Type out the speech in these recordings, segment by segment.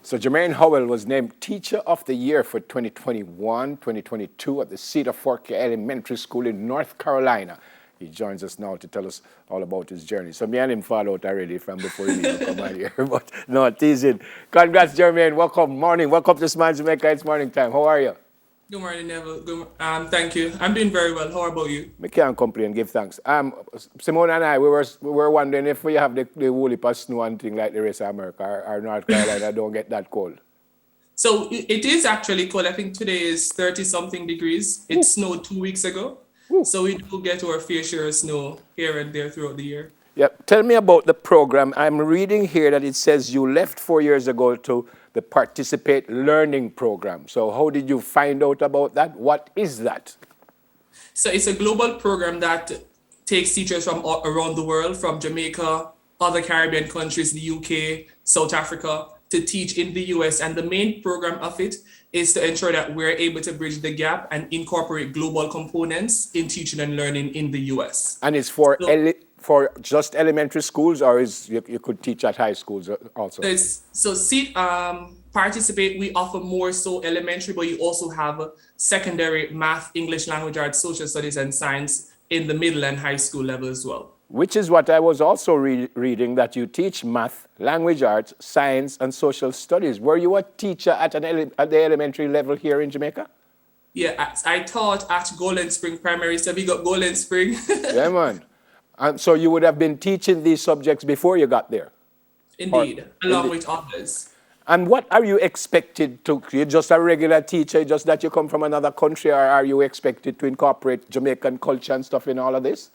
So Jermaine Howell was named Teacher of the Year for 2021-2022 at the Cedar Fork Elementary School in North Carolina. He joins us now to tell us all about his journey. So me and him fall out already from before he even come out here. But no, teasing. Congrats, Jermaine. Welcome, morning. Welcome to Smile Jamaica. It's morning time. How are you? Good morning, Neville. Thank you. I'm doing very well. How about you? Me can't complain, give thanks. Simone and I, we were wondering if we have the whole heap of snow and thing like the rest of America, or North Carolina don't get that cold. So it is actually cold. I think today is 30-something degrees. It snowed 2 weeks ago. So we do get our fair share of snow here and there throughout the year. Yep. Tell me about the program. I'm reading here that it says you left 4 years ago to the Participate Learning Program. So how did you find out about that? What is that? So it's a global program that takes teachers from around the world, from Jamaica, other Caribbean countries, the UK, South Africa, to teach in the US. And the main program of it is to ensure that we're able to bridge the gap and incorporate global components in teaching and learning in the US. And it's for just elementary schools, or you could teach at high schools also? Participate, we offer more so elementary, but you also have secondary math, English language arts, social studies, and science in the middle and high school level as well. Which is what I was also reading, that you teach math, language arts, science, and social studies. Were you a teacher at the elementary level here in Jamaica? Yeah, I taught at Golden Spring Primary, so we got Golden Spring. Yeah, man. And so you would have been teaching these subjects before you got there? Indeed, along with others. And what are you expected to? You're just a regular teacher, just that you come from another country, or are you expected to incorporate Jamaican culture and stuff in all of this?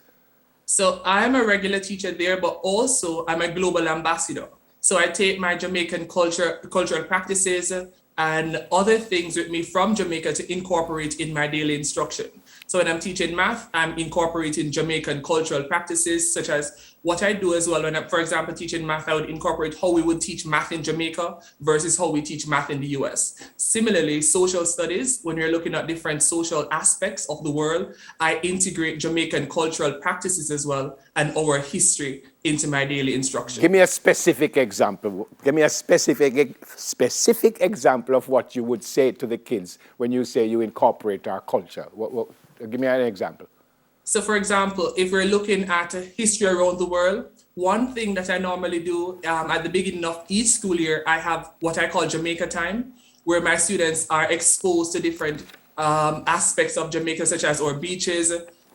So I'm a regular teacher there, but also I'm a global ambassador. So I take my Jamaican cultural practices and other things with me from Jamaica to incorporate in my daily instruction. So when I'm teaching math, I'm incorporating Jamaican cultural practices, such as what I do as well. When I'm, for example, teaching math, I would incorporate how we would teach math in Jamaica versus how we teach math in the US. Similarly, social studies, when we're looking at different social aspects of the world, I integrate Jamaican cultural practices as well and our history into my daily instruction. Give me a specific example. Give me a specific example of what you would say to the kids when you say you incorporate our culture. Give me an example. So for example, if we're looking at history around the world, one thing that I normally do at the beginning of each school year, I have what I call Jamaica Time, where my students are exposed to different aspects of Jamaica, such as our beaches,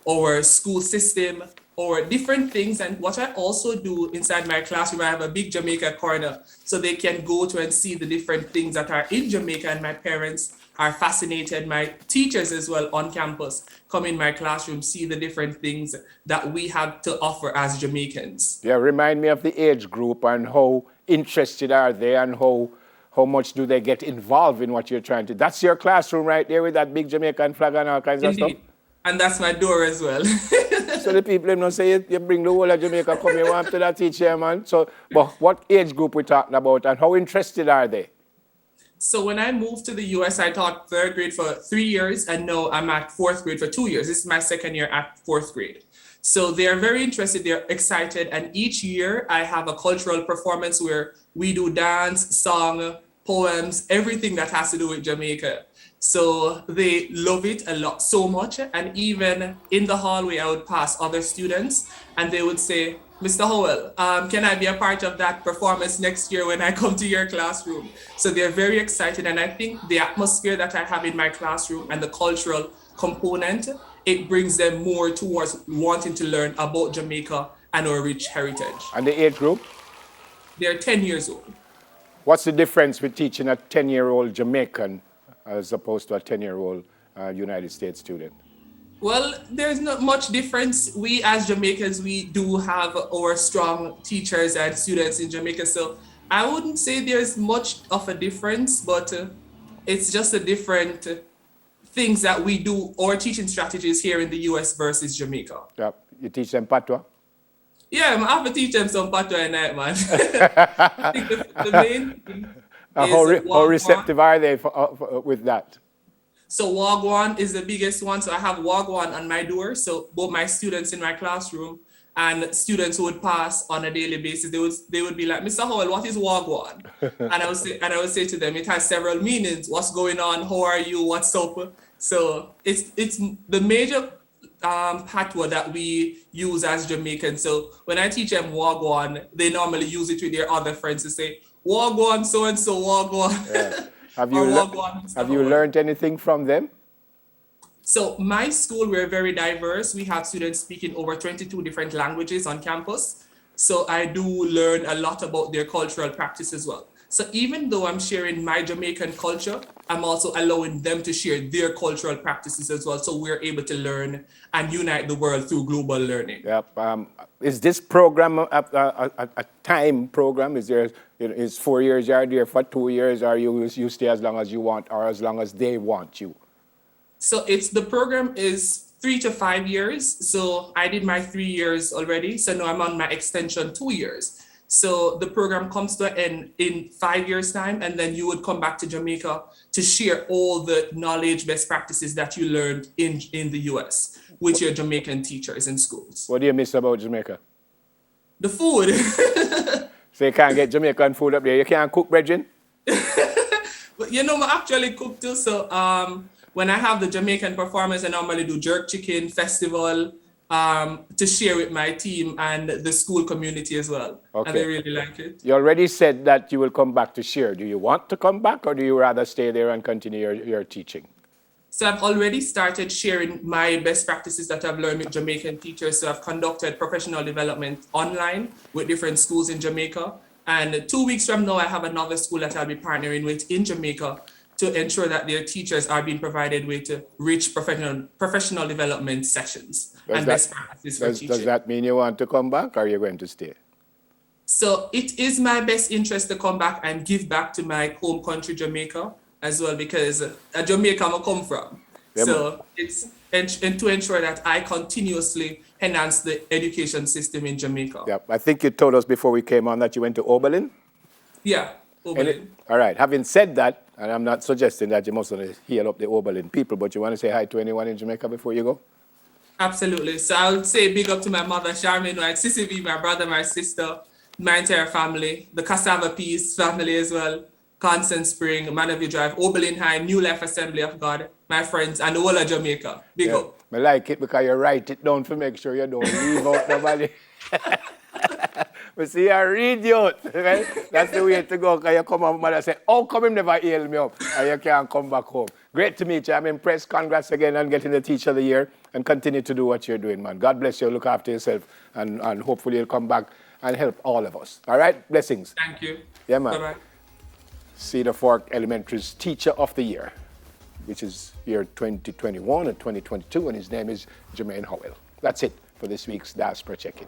our school system, or different things. And what I also do inside my classroom, I have a big Jamaica corner, so they can go to and see the different things that are in Jamaica, and my parents are fascinated. My teachers as well on campus come in my classroom, see the different things that we have to offer as Jamaicans. Yeah, remind me of the age group and how interested are they, and how much do they get involved in what you're trying to. That's your classroom right there with that big Jamaican flag and all kinds of stuff? And that's my door as well. So the people don't say you bring the whole of Jamaica, come here, want to that teacher, man. So, but what age group we talking about, and how interested are they? So when I moved to the US, I taught third grade for 3 years, and now I'm at fourth grade for 2 years. This is my second year at fourth grade. So they are very interested, they're excited. And each year I have a cultural performance where we do dance, song, poems, everything that has to do with Jamaica. So they love it a lot, so much. And even in the hallway, I would pass other students and they would say, Mr. Howell, can I be a part of that performance next year when I come to your classroom? So they're very excited. And I think the atmosphere that I have in my classroom and the cultural component, it brings them more towards wanting to learn about Jamaica and our rich heritage. And the age group? They're 10 years old. What's the difference with teaching a 10-year-old Jamaican as opposed to a 10-year-old United States student? Well, there's not much difference. We as Jamaicans, we do have our strong teachers and students in Jamaica. So I wouldn't say there's much of a difference, but it's just a different things that we do, or teaching strategies here in the US versus Jamaica. Yeah. You teach them patois? Yeah, I have to teach them some patois at night, man. I think the main thing is how receptive are they with that? So Wagwan is the biggest one. So I have Wagwan on my door. So both my students in my classroom and students would pass on a daily basis. They would be like, Mr. Howell, what is Wagwan? And I would say to them, it has several meanings. What's going on? How are you? What's up? So it's the major patois that we use as Jamaicans. So when I teach them Wagwan, they normally use it with their other friends to say, Wagwan, so and so, Wagwan. Yeah. Have you Howell. learned anything from them? So my school, we're very diverse. We have students speaking over 22 different languages on campus. So I do learn a lot about their cultural practice as well. So even though I'm sharing my Jamaican culture, I'm also allowing them to share their cultural practices as well. So we're able to learn and unite the world through global learning. Yep. Is this program a time program? Is 4 years you're there for 2 years, or you stay as long as you want, or as long as they want you? So the program is 3 to 5 years. So I did my 3 years already. So now I'm on my extension 2 years. So the program comes to an end in 5 years' time, and then you would come back to Jamaica to share all the knowledge, best practices that you learned in the US with your Jamaican teachers in schools. What do you miss about Jamaica? The food. So you can't get Jamaican food up there. You can't cook, Bridget? But I actually cook too. So when I have the Jamaican performance, I normally do jerk chicken festival to share with my team and the school community as well. Okay. And they really like it. You already said that you will come back to share. Do you want to come back, or do you rather stay there and continue your teaching? So I've already started sharing my best practices that I've learned with Jamaican teachers. So I've conducted professional development online with different schools in Jamaica. And 2 weeks from now, I have another school that I'll be partnering with in Jamaica to ensure that their teachers are being provided with rich professional development sessions and best practices for teaching. Does that mean you want to come back, or are you going to stay? So it is my best interest to come back and give back to my home country, Jamaica, as well, because Jamaica I come from. Yeah, so it's and to ensure that I continuously enhance the education system in Jamaica. Yeah, I think you told us before we came on that you went to Oberlin. Yeah, Oberlin. All right. Having said that, and I'm not suggesting that you must heal up the Oberlin people, but you want to say hi to anyone in Jamaica before you go? Absolutely. So I would say big up to my mother, Charmaine White, Sissy V, my brother, my sister, my entire family, the Cassava Peace family as well, Constant Spring, Manavie Drive, Oberlin High, New Life Assembly of God, my friends, and the whole of Jamaica. Big up. I like it because you write it down to make sure you don't leave out nobody. But see, I read you out, right? That's the way to go, because you come home and say, oh, come him never heal me up, and you can't come back home. Great to meet you. I'm impressed. Congrats again on getting the Teacher of the Year, and continue to do what you're doing, man. God bless you. Look after yourself, and hopefully you'll come back and help all of us. All right? Blessings. Thank you. Yeah, man. Bye-bye. Cedar Fork Elementary's Teacher of the Year, which is year 2021 and 2022, and his name is Jermaine Howell. That's it for this week's Diaspora Check-In.